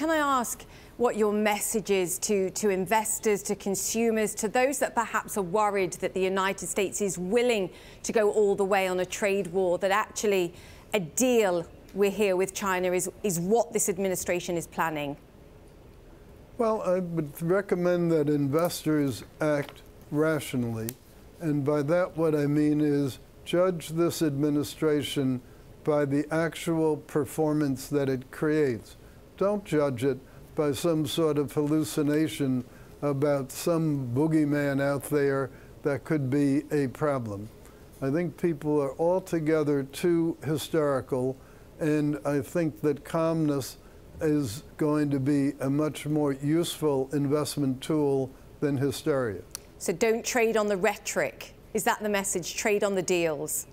can I ask what your message is to investors, to consumers, to those that perhaps are worried that the United States is willing to go all the way on a trade war, that actually a deal we're here with China is what this administration is planning? Well, I would recommend that investors act rationally. And by that, what I mean is judge this administration by the actual performance that it creates. Don't judge it by some sort of hallucination about some boogeyman out there that could be a problem. I think people are altogether too hysterical, and I think that calmness is going to be a much more useful investment tool than hysteria. So don't trade on the rhetoric. Is that the message? Trade on the deals?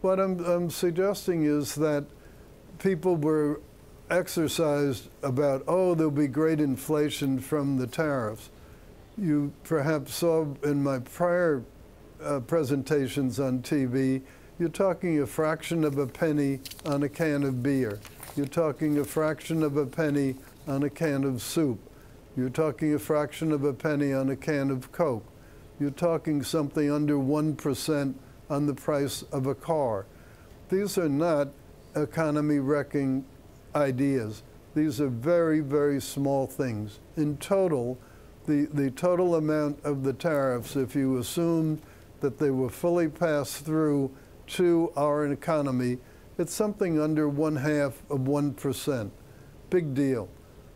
What I'm suggesting is that people were exercised about, oh, there'll be great inflation from the tariffs. You perhaps saw in my prior presentations on TV, you're talking a fraction of a penny on a can of beer. You're talking a fraction of a penny on a can of soup. You're talking a fraction of a penny on a can of Coke. You're talking something under 1% on the price of a car. These are not economy-wrecking ideas. These are very, very small things. In total, the total amount of the tariffs, if you assume that they were fully passed through to our economy, it's something under 0.5%. Big deal.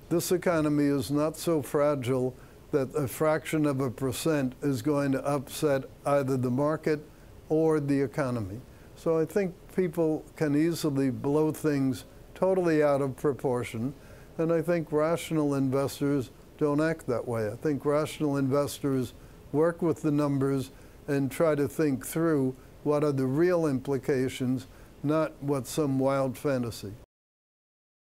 This economy is not so fragile that a fraction of a percent is going to upset either the market or the economy. So I think people can easily blow things totally out of proportion, and I think rational investors don't act that way. I think rational investors work with the numbers and try to think through what are the real implications, not what's some wild fantasy.